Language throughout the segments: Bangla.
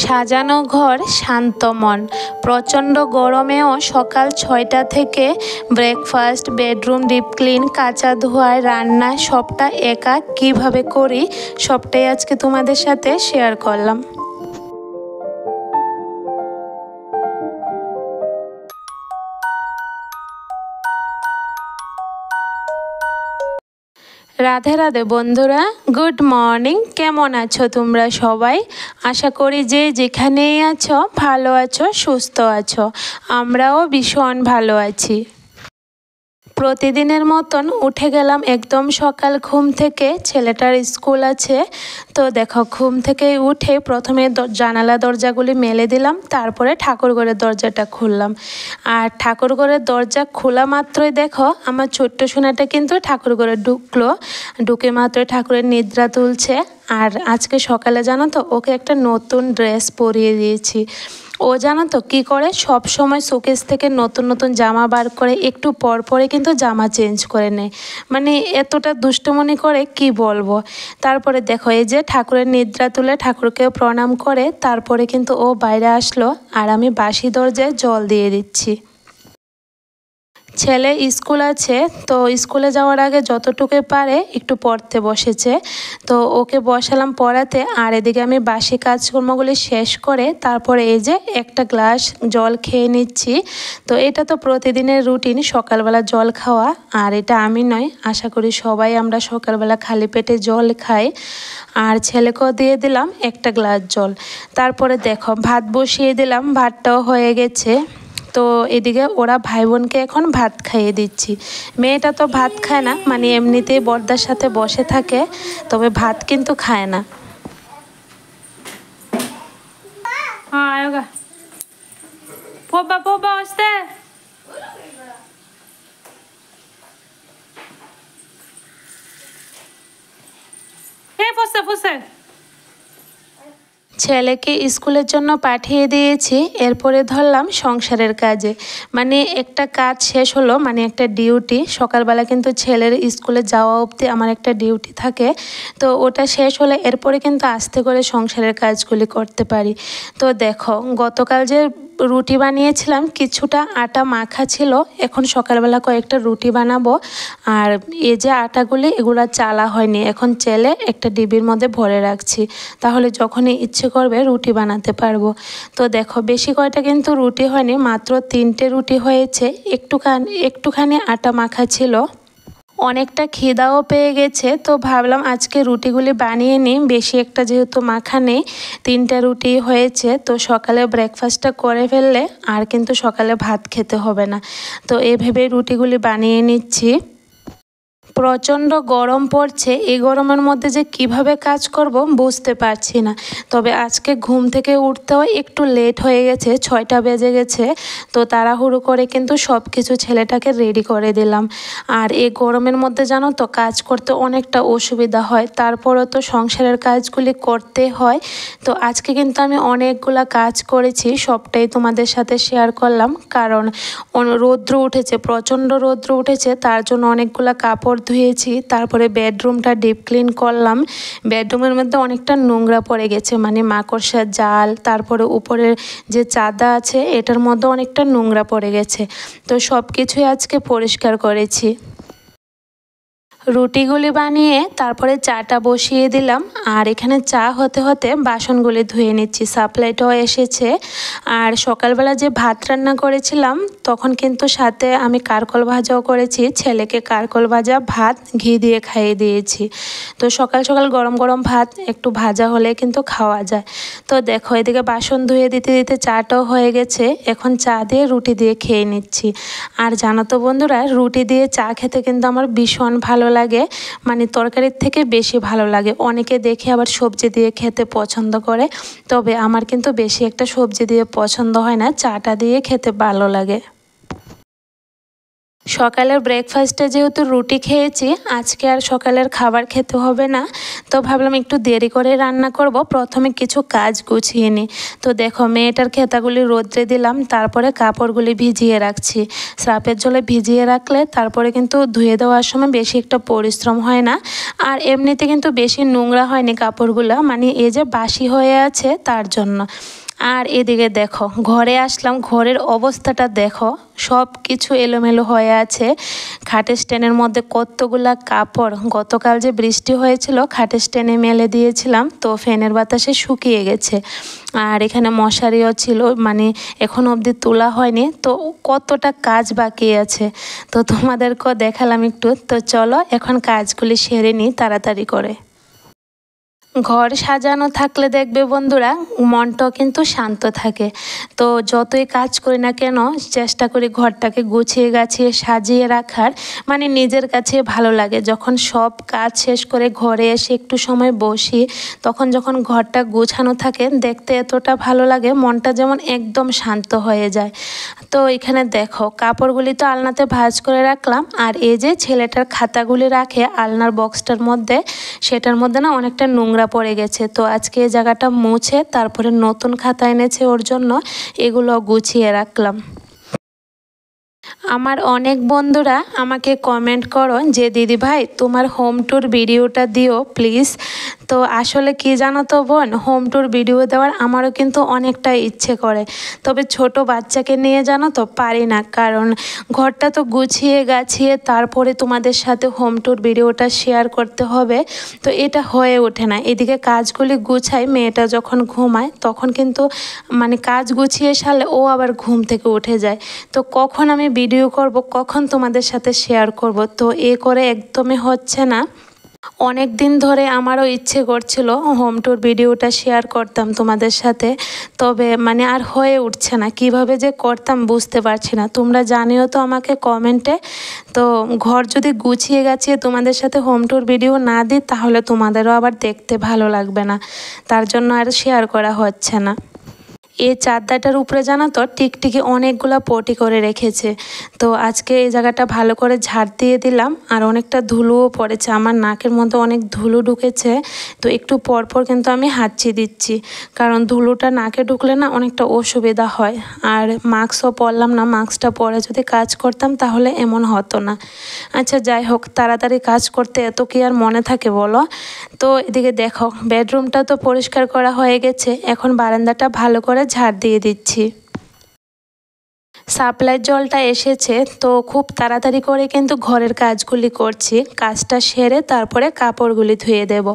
সাজানো ঘর, শান্ত মন। প্রচণ্ড গরমেও সকাল ৬টা থেকে ব্রেকফাস্ট, বেডরুম ডিপ ক্লিন, কাচা ধোয়া, রান্না সবটা একা কিভাবে করি সবটাই আজকে তোমাদের সাথে শেয়ার করলাম। রাধে রাধে বন্ধুরা, গুড মর্নিং। কেমন আছো তোমরা সবাই? আশা করি যে যেখানেই আছো ভালো আছো, সুস্থ আছো। আমরাও ভীষণ ভালো আছি। প্রতিদিনের মতন উঠে গেলাম একদম সকাল ঘুম থেকে। ছেলেটার স্কুল আছে, তো দেখো ঘুম থেকে উঠে প্রথমে জানালা দরজাগুলি মেলে দিলাম, তারপরে ঠাকুরঘরের দরজাটা খুললাম। আর ঠাকুরঘরের দরজা খোলা মাত্রই দেখো আমার ছোট্ট সোনাটা কিন্তু ঠাকুরঘরে ঢুকলো। ঢুকে মাত্রই ঠাকুরের নিদ্রা তুলছে। আর আজকে সকালে জানো তো ওকে একটা নতুন ড্রেস পরিয়ে দিয়েছি। ও জানো তো কী করে, সব সময় শোকেস থেকে নতুন নতুন জামা বার করে একটু পর পরে কিন্তু জামা চেঞ্জ করে নেয়। মানে এতটা দুষ্টুমনি করে কি বলবো। তারপরে দেখো এই যে ঠাকুরের নিদ্রা তুলে ঠাকুরকে প্রণাম করে তারপরে কিন্তু ও বাইরে আসলো, আর আমি বাসি দরজায় জল দিয়ে দিচ্ছি। ছেলে স্কুল আছে, তো স্কুলে যাওয়ার আগে যতটুকু পারে একটু পড়তে বসেছে, তো ওকে বসালাম পড়াতে। আর এদিকে আমি বাসি কাজকর্মগুলি শেষ করে তারপরে এই যে একটা গ্লাস জল খেয়ে নিচ্ছি। তো এটা তো প্রতিদিনের রুটিন, সকালবেলা জল খাওয়া। আর এটা আমি নয়, আশা করি সবাই আমরা সকালবেলা খালি পেটে জল খাই। আর ছেলেকেও দিয়ে দিলাম একটা গ্লাস জল। তারপরে দেখো ভাত বসিয়ে দিলাম, ভাতটাও হয়ে গেছে। তো এদিকে ওরা ভাই বোনকে এখন ভাত খাইয়ে দিচ্ছি। মেয়েটা তো ভাত খায় না, মানে এমনিতেই বড়দার সাথে বসে থাকে, তবে ভাত কিন্তু খায় না। ছেলেকে স্কুলের জন্য পাঠিয়ে দিয়েছি, এরপরে ধরলাম সংসারের কাজে। মানে একটা কাজ শেষ হলো, মানে একটা ডিউটি। সকালবেলা কিন্তু ছেলের স্কুলে যাওয়া অবধি আমার একটা ডিউটি থাকে, তো ওটা শেষ হলে এরপরে কিন্তু আস্তে করে সংসারের কাজগুলি করতে পারি। তো দেখো গতকাল যে রুটি বানিয়েছিলাম, কিছুটা আটা মাখা ছিল, এখন সকালবেলা কয়েকটা রুটি বানাবো। আর এই যে আটাগুলি এগুলো চালা হয়নি, এখন চেলে একটা ডিবির মধ্যে ভরে রাখছি, তাহলে যখনই ইচ্ছে করবে রুটি বানাতে পারবো। তো দেখো বেশি কয়টা কিন্তু রুটি হয়নি, মাত্র 3টে রুটি হয়েছে। একটুখানি আটা মাখা ছিল। অনেকটা খিদাও পেয়ে গেছে, তো ভাবলাম আজকে রুটিগুলি বানিয়ে নিই। বেশি একটা যেহেতু মাখা নেই, 3টা রুটি হয়েছে, তো সকালে ব্রেকফাস্টটা করে ফেললে আর কিন্তু সকালে ভাত খেতে হবে না। তো এভাবে রুটিগুলি বানিয়ে নিচ্ছি। প্রচণ্ড গরম পড়ছে, এই গরমের মধ্যে যে কিভাবে কাজ করব বুঝতে পারছি না। তবে আজকে ঘুম থেকে উঠতেও একটু লেট হয়ে গেছে, 6টা বেজে গেছে। তো তাড়াহুড়ো করে কিন্তু সব কিছু ছেলেটাকে রেডি করে দিলাম। আর এই গরমের মধ্যে জানো তো কাজ করতে অনেকটা অসুবিধা হয়, তারপরও তো সংসারের কাজগুলি করতে হয়। তো আজকে কিন্তু আমি অনেকগুলা কাজ করেছি, সবটাই তোমাদের সাথে শেয়ার করলাম। কারণ রৌদ্র উঠেছে, প্রচণ্ড রৌদ্র উঠেছে, তার জন্য অনেকগুলা কাপড় ধুয়েছি। তারপরে বেডরুমটা ডিপ ক্লিন করলাম। বেডরুমের মধ্যে অনেকটা নোংরা পড়ে গেছে, মানে মাকড়সার জাল, তারপরে উপরের যে চাদা আছে এটার মধ্যে অনেকটা নোংরা পড়ে গেছে। তো সব কিছুই আজকে পরিষ্কার করেছি। রুটিগুলি বানিয়ে তারপরে চাটা বসিয়ে দিলাম। আর এখানে চা হতে হতে বাসনগুলি ধুয়ে নিচ্ছি, সাপ্লাইটাও এসেছে। আর সকালবেলা যে ভাত রান্না করেছিলাম তখন কিন্তু সাথে আমি কারকল ভাজাও করেছি। ছেলেকে কারকল ভাজা ভাত ঘি দিয়ে খাইয়ে দিয়েছি। তো সকাল সকাল গরম গরম ভাত একটু ভাজা হলে কিন্তু খাওয়া যায়। তো দেখো এদিকে বাসন ধুয়ে দিতে দিতে চাটাও হয়ে গেছে, এখন চা দিয়ে রুটি দিয়ে খেয়ে নিচ্ছি। আর জানো তো বন্ধুরা, রুটি দিয়ে চা খেতে কিন্তু আমার ভীষণ ভালো লাগে, মানে তরকারির থেকে বেশি ভালো লাগে। অনেকে দেখে আবার সবজি দিয়ে খেতে পছন্দ করে, তবে আমার কিন্তু বেশি একটা সবজি দিয়ে পছন্দ হয় না, চাটা দিয়ে খেতে ভালো লাগে। সকালের ব্রেকফাস্টে যেহেতু রুটি খেয়েছি, আজকে আর সকালের খাবার খেতে হবে না, তো ভাবলাম একটু দেরি করে রান্না করব। প্রথমে কিছু কাজ গুছিয়ে নিই। তো দেখো, মেয়েটার খেতাগুলি রোদ্রে দিলাম, তারপরে কাপড়গুলি ভিজিয়ে রাখছি। স্রাপের জলে ভিজিয়ে রাখলে তারপরে কিন্তু ধুয়ে দেওয়ার সময় বেশি একটা পরিশ্রম হয় না, আর এমনিতে কিন্তু বেশি নোংরা হয়নি কাপড়গুলো, মানে এই যে বাসি হয়ে আছে তার জন্য। আর এদিকে দেখো, ঘরে আসলাম, ঘরের অবস্থাটা দেখো, সব কিছু এলোমেলো হয়ে আছে। খাটের স্ট্যান্ডের মধ্যে কতগুলা কাপড়, গতকাল যে বৃষ্টি হয়েছিল খাটের স্ট্যান্ডে মেলে দিয়েছিলাম, তো ফ্যানের বাতাসে শুকিয়ে গেছে। আর এখানে মশারিও ছিল, মানে এখন অবধি তোলা হয়নি, তো কতটা কাজ বাকি আছে, তো তোমাদেরকেও দেখালাম একটু। তো চলো এখন কাজগুলি সেরে নিই তাড়াতাড়ি করে। ঘর সাজানো থাকলে দেখবে বন্ধুরা, মনটাও কিন্তু শান্ত থাকে। তো যতই কাজ করি না কেন, চেষ্টা করি ঘরটাকে গুছিয়ে গাছিয়ে সাজিয়ে রাখার, মানে নিজের কাছে ভালো লাগে। যখন সব কাজ শেষ করে ঘরে এসে একটু সময় বসি, তখন যখন ঘরটা গুছানো থাকে দেখতে এতটা ভালো লাগে, মনটা যেমন একদম শান্ত হয়ে যায়। তো এখানে দেখো, কাপড়গুলি তো আলনাতে ভাঁজ করে রাখলাম, আর এই যে ছেলেটার খাতাগুলি রাখে আলনার বক্সটার মধ্যে, সেটার মধ্যে না অনেকটা নোংরা পড়ে গেছে। তো আজকে এই জায়গাটা মুছে তারপরে নতুন খাতা এনেছে ওর জন্য, এগুলো গুছিয়ে রাখলাম। আমার অনেক বন্ধুরা আমাকে কমেন্ট করো যে দিদি ভাই তোমার হোম ট্যুর ভিডিওটা দিও প্লিজ। তো আসলে কি জানো তো বোন, হোম ট্যুর ভিডিও দেওয়ার আমারও কিন্তু অনেকটা ইচ্ছে করে, তবে ছোট বাচ্চাকে নিয়ে জানো তো পারি না, কারণ ঘরটা তো গুছিয়ে গাছিয়ে তারপরে তোমাদের সাথে হোম ট্যুর ভিডিওটা শেয়ার করতে হবে, তো এটা হয়ে ওঠে না। এদিকে কাজগুলি গুছাই, মেয়েটা যখন ঘুমায় তখন কিন্তু মানে কাজ গুছিয়ে সালে ও আবার ঘুম থেকে উঠে যায়, তো কখন আমি ভিডিও করব, কখন তোমাদের সাথে শেয়ার করব, তো এ করে একদমই হচ্ছে না। অনেক দিন ধরে আমারও ইচ্ছে করছিল হোম ট্যুর ভিডিওটা শেয়ার করতাম তোমাদের সাথে, তবে মানে আর হয়ে উঠছে না, কিভাবে যে করতাম বুঝতে পারছি না। তোমরা জানিও তো আমাকে কমেন্টে। তো ঘর যদি গুছিয়ে গাছিয়ে তোমাদের সাথে হোম ট্যুর ভিডিও না দিই, তাহলে তোমাদেরও আবার দেখতে ভালো লাগবে না, তার জন্য আর শেয়ার করা হচ্ছে না। এই চাদরটার উপরে জানো তো টিকটিকি অনেকগুলা পটি করে রেখেছে, তো আজকে এই জায়গাটা ভালো করে ঝাড় দিয়ে দিলাম। আর অনেকটা ধুলোও পড়েছে, আমার নাকের মধ্যে অনেক ধুলো ঢুকেছে, তো একটু পর পর কিন্তু আমি হাঁচি দিচ্ছি, কারণ ধুলোটা নাকে ঢুকলে না অনেকটা অসুবিধা হয়। আর মাস্কও পরলাম না, মাস্কটা পরে যদি কাজ করতাম তাহলে এমন হতো না। আচ্ছা যাই হোক, তাড়াতাড়ি কাজ করতে এত কি আর মনে থাকে বলো। তো এদিকে দেখো, বেডরুমটা তো পরিষ্কার করা হয়ে গেছে, এখন বারান্দাটা ভালো করে ঝাড় দিয়ে দিচ্ছি। সাপ্লাইয়ের জলটা এসেছে, তো খুব তাড়াতাড়ি করে কিন্তু ঘরের কাজগুলি করছি, কাজটা সেরে তারপরে কাপড়গুলি ধুয়ে দেব।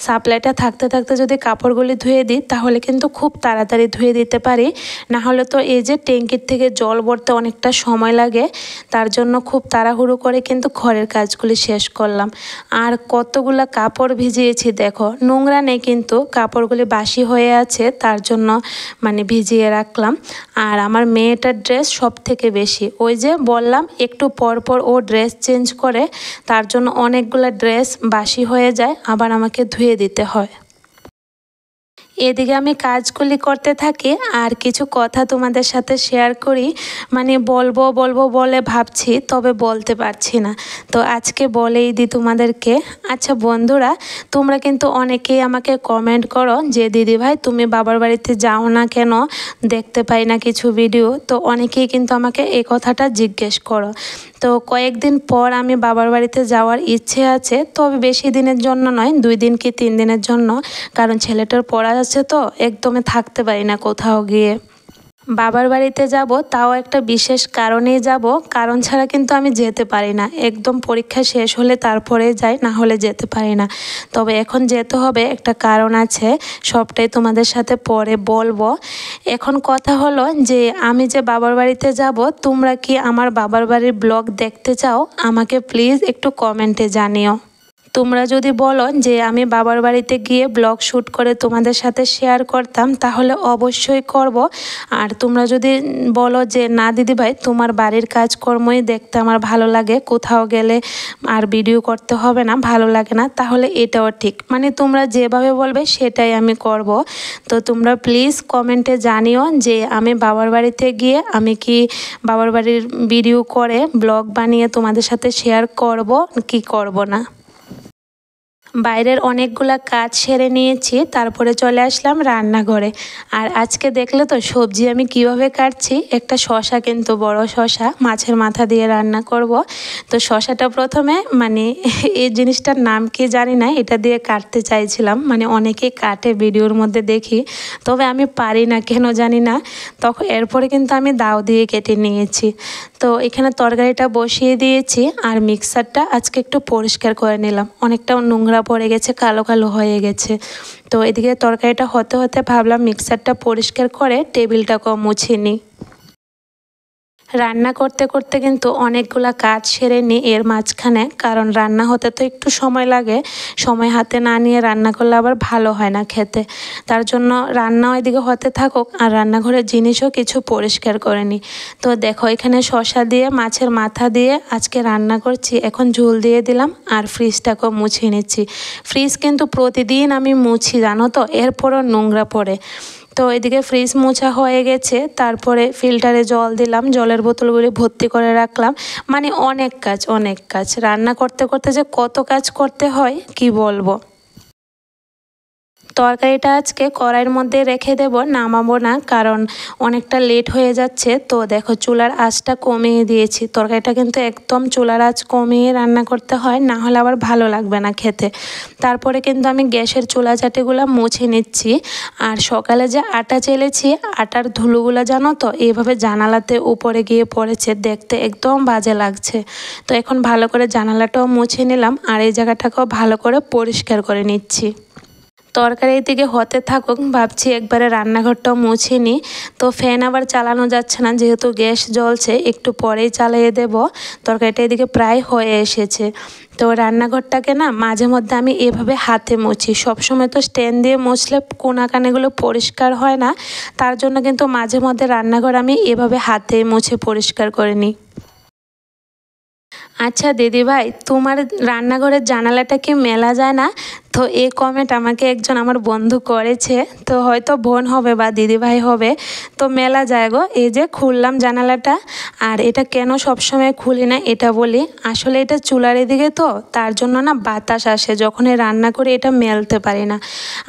সাপ্লাইটা থাকতে থাকতে যদি কাপড়গুলি ধুয়ে দিই তাহলে কিন্তু খুব তাড়াতাড়ি ধুয়ে দিতে পারি, না হলে তো এই যে ট্যাঙ্কির থেকে জল ভরতে অনেকটা সময় লাগে, তার জন্য খুব তাড়াহুড়ো করে কিন্তু ঘরের কাজগুলি শেষ করলাম। আর কতগুলা কাপড় ভিজিয়েছি দেখো, নোংরা নেই কিন্তু কাপড়গুলি বাসি হয়ে আছে, তার জন্য মানে ভিজিয়ে রাখলাম। আর আমার মেয়েটার ড্রেস সব থেকে বেশি, ওই যে বললাম একটু পর পর ও ড্রেস চেঞ্জ করে, তার জন্য অনেকগুলো ড্রেস বাসি হয়ে যায়, আবার আমাকে ধুয়ে দিতে হয়। এদিকে আমি কাজগুলি করতে থাকি আর কিছু কথা তোমাদের সাথে শেয়ার করি, মানে বলবো বলবো বলে ভাবছি, তবে বলতে পারছি না, তো আজকে বলেই দিই তোমাদেরকে। আচ্ছা বন্ধুরা, তোমরা কিন্তু অনেকেই আমাকে কমেন্ট করো যে দিদি ভাই তুমি বাবার বাড়িতে যাও না কেন, দেখতে পাই না কিছু ভিডিও, তো অনেকেই কিন্তু আমাকে এই কথাটা জিজ্ঞেস করো। তো কয়েকদিন পর আমি বাবার বাড়িতে যাওয়ার ইচ্ছে আছে, তবে বেশি দিনের জন্য নয়, 2 দিন কি 3 দিনের জন্য, কারণ ছেলেটার পড়া আছে, তো একদমই থাকতে পারি না কোথাও গিয়ে। বাবার বাড়িতে যাব তাও একটা বিশেষ কারণেই যাব, কারণ ছাড়া কিন্তু আমি যেতে পারি না, একদম পরীক্ষা শেষ হলে তারপরে যাই, না হলে যেতে পারি না। তবে এখন যেতে হবে, একটা কারণ আছে, সবটাই তোমাদের সাথে পরে বলবো। এখন কথা হলো যে আমি যে বাবার বাড়িতে যাব, তোমরা কি আমার বাবার বাড়ির ব্লগ দেখতে চাও, আমাকে প্লিজ একটু কমেন্টে জানিও। তোমরা যদি বলো যে আমি বাবার বাড়িতে গিয়ে ব্লগ শ্যুট করে তোমাদের সাথে শেয়ার করতাম তাহলে অবশ্যই করব। আর তোমরা যদি বলো যে না দিদিভাই তোমার বাড়ির কাজকর্মই দেখতে আমার ভালো লাগে, কোথাও গেলে আর ভিডিও করতে হবে না, ভালো লাগে না, তাহলে এটাও ঠিক। মানে তোমরা যেভাবে বলবে সেটাই আমি করব। তো তোমরা প্লিজ কমেন্টে জানিও যে আমি বাবার বাড়িতে গিয়ে আমি কি বাবার বাড়ির ভিডিও করে ব্লগ বানিয়ে তোমাদের সাথে শেয়ার করব কি করব না। বাইরের অনেকগুলা কাজ সেরে নিয়েছি, তারপরে চলে আসলাম রান্নাঘরে। আর আজকে দেখলে তো সবজি আমি কিভাবে কাটছি। একটা শসা, কিন্তু বড় শসা, মাছের মাথা দিয়ে রান্না করব। তো শসাটা প্রথমে মানে এই জিনিসটার নাম কি জানি না, এটা দিয়ে কাটতে চাইছিলাম। মানে অনেকে কাটে ভিডিওর মধ্যে দেখি, তবে আমি পারি না কেন জানি না। তখন এরপরে কিন্তু আমি দাও দিয়ে কেটে নিয়েছি। তো এখানে তরকারিটা বসিয়ে দিয়েছি আর মিক্সারটা আজকে একটু পরিষ্কার করে নিলাম, অনেকটা নোংরা পড়ে গেছে, কালো কালো হয়ে গেছে। তো এদিকে তরকারিটা হতে হতে ভাবলাম মিক্সারটা পরিষ্কার করে টেবিলটাকেও মুছে নিই। রান্না করতে করতে কিন্তু অনেকগুলা কাজ সেরে নিই এর মাঝখানে, কারণ রান্না হতে তো একটু সময় লাগে। সময় হাতে না নিয়ে রান্না করলে আবার ভালো হয় না খেতে। তার জন্য রান্না ওইদিকে হতে থাকুক আর রান্নাঘরের জিনিসও কিছু পরিষ্কার করে নিই। তো দেখো এখানে শসা দিয়ে মাছের মাথা দিয়ে আজকে রান্না করছি। এখন ঝোল দিয়ে দিলাম আর ফ্রিজটাকেও মুছে নিচ্ছি। ফ্রিজ কিন্তু প্রতিদিন আমি মুছি জানো তো, এরপরও নোংরা পড়ে। তো এদিকে ফ্রিজ মোছা হয়ে গেছে, তারপরে ফিল্টারে জল দিলাম, জলের বোতলগুলি ভর্তি করে রাখলাম। মানে অনেক কাজ রান্না করতে করতে যে কত কাজ করতে হয় কি বলবো। তরকারিটা আজকে কড়াইয়ের মধ্যে রেখে দেব, নামাবো না, কারণ অনেকটা লেট হয়ে যাচ্ছে। তো দেখো চুলার আঁচটা কমিয়ে দিয়েছি। তরকারিটা কিন্তু একদম চুলার আঁচ কমিয়ে রান্না করতে হয়, না হলে আবার ভালো লাগবে না খেতে। তারপরে কিন্তু আমি গ্যাসের চুলা চাটিগুলো মুছে নিচ্ছি। আর সকালে যে আটা চেলেছি, আটার ধুলোগুলো জানো তো এইভাবে জানালাতে উপরে গিয়ে পড়েছে, দেখতে একদম বাজে লাগছে। তো এখন ভালো করে জানালাটাও মুছে নিলাম আর এই জায়গাটাকেও ভালো করে পরিষ্কার করে নিচ্ছি। তরকারির দিকে হতে থাকুক, ভাবছি একবারে রান্নাঘরটাও মুছে নিই। তো ফ্যান আবার চালানো যাচ্ছে না, যেহেতু গ্যাস জ্বলছে, একটু পরেই চালিয়ে দেব। তরকারিটা এদিকে প্রায় হয়ে এসেছে। তো রান্নাঘরটাকে না মাঝে মধ্যে আমি এভাবে হাতে মুছি। সবসময় তো স্ট্যান্ড দিয়ে মুছলে কোনাকানেগুলো পরিষ্কার হয় না, তার জন্য কিন্তু মাঝে মধ্যে রান্নাঘর আমি এভাবে হাতে মুছে পরিষ্কার করে নিই। আচ্ছা দিদিভাই, তোমার রান্নাঘরের জানালাটা কি মেলা যায় না? তো এই কমেন্ট আমাকে একজন আমার বন্ধু করেছে, তো হয়তো বোন হবে বা দিদিভাই হবে। তো মেলা যায় গো, এই যে খুললাম জানালাটা। আর এটা কেন সবসময় খুলি না এটা বলি, আসলে এটা চুলার এদিকে, তো তার জন্য না বাতাস আসে, যখন রান্না করি এটা মেলতে পারি না।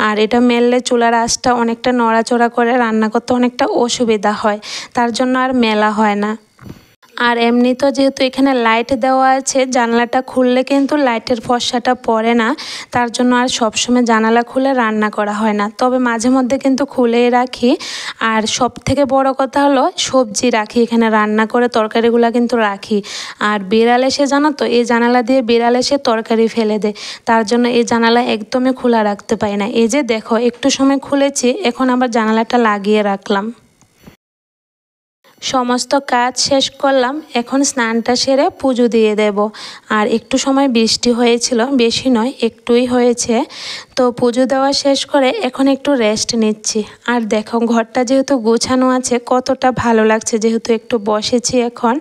আর এটা মেললে চুলার আঁচটা অনেকটা নড়াচড়া করে, রান্না করতে অনেকটা অসুবিধা হয়, তার জন্য আর মেলা হয় না। আর এমনি তো যেহেতু এখানে লাইট দেওয়া আছে, জানালাটা খুললে কিন্তু লাইটের ফর্সাটা পড়ে না, তার জন্য আর সবসময় জানালা খুলে রান্না করা হয় না। তবে মাঝে মধ্যে কিন্তু খুলেই রাখি। আর সব থেকে বড় কথা হলো সবজি রাখি এখানে, রান্না করে তরকারিগুলো কিন্তু রাখি। আর বিড়াল এসে জানো তো এই জানালা দিয়ে বিড়াল এসে তরকারি ফেলে দেয়, তার জন্য এই জানালা একদমই খোলা রাখতে পারি না। এই যে দেখো একটু সময় খুলেছি, এখন আবার জানালাটা লাগিয়ে রাখলাম। সমস্ত কাজ শেষ করলাম, এখন স্নানটা সেরে পুজো দিয়ে দেব। আর একটু সময় বৃষ্টি হয়েছিল, বেশি নয়, একটুই হয়েছে। তো পুজো দেওয়া শেষ করে এখন একটু রেস্ট নিচ্ছি। আর দেখো ঘরটা যেহেতু গোছানো আছে, কতটা ভালো লাগছে, যেহেতু একটু বসেছি এখন,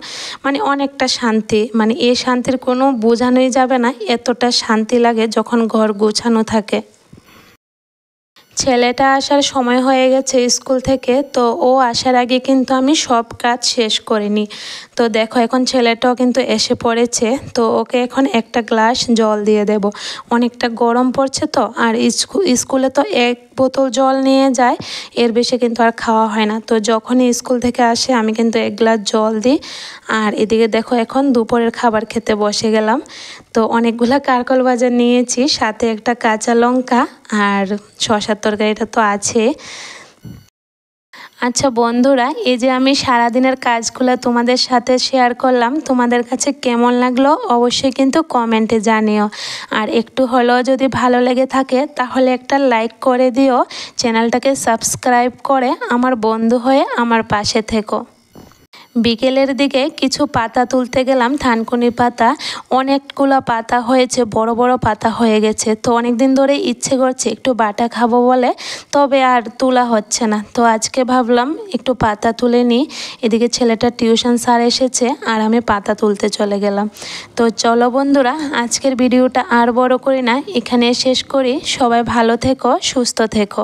মানে অনেকটা শান্তি। মানে এই শান্তির কোনো বোঝানোই যাবে না, এতটা শান্তি লাগে যখন ঘর গোছানো থাকে। ছেলেটা আসার সময় হয়ে গেছে স্কুল থেকে, তো ও আসার আগে কিন্তু আমি সব কাজ শেষ করে নিই। তো দেখো এখন ছেলেটাও কিন্তু এসে পড়েছে, তো ওকে এখন একটা গ্লাস জল দিয়ে দেব। অনেকটা গরম পড়ছে তো, আর স্কুলে তো এক বোতল জল নিয়ে যায়, এর বেশি কিন্তু আর খাওয়া হয় না। তো যখনই স্কুল থেকে আসে আমি কিন্তু এক গ্লাস জল দিই। আর এদিকে দেখো এখন দুপুরের খাবার খেতে বসে গেলাম। তো অনেকগুলা কারকল ভাজা নিয়েছি, সাথে একটা কাঁচা লঙ্কা আর শসার তরকারিটা তো আছে। আচ্ছা বন্ধুরা, এই যে আমি সারাদিনের কাজগুলো তোমাদের সাথে শেয়ার করলাম, তোমাদের কাছে কেমন লাগলো অবশ্যই কিন্তু কমেন্টে জানিও। আর একটু হলেও যদি ভালো লেগে থাকে তাহলে একটা লাইক করে দিও, চ্যানেলটাকে সাবস্ক্রাইব করে আমার বন্ধু হয়ে আমার পাশে থেকো। বিকেলের দিকে কিছু পাতা তুলতে গেলাম, থানকুনি পাতা। অনেকগুলো পাতা হয়েছে, বড় বড় পাতা হয়ে গেছে। তো অনেক দিন ধরে ইচ্ছে করছে একটু বাটা খাবো বলে, তবে আর তোলা হচ্ছে না। তো আজকে ভাবলাম একটু পাতা তুলে নিই। এদিকে ছেলেটা টিউশন স্যার এসেছে আর আমি পাতা তুলতে চলে গেলাম। তো চলো বন্ধুরা, আজকের ভিডিওটা আর বড় করি না, এখানে শেষ করি। সবাই ভালো থেকো, সুস্থ থেকো।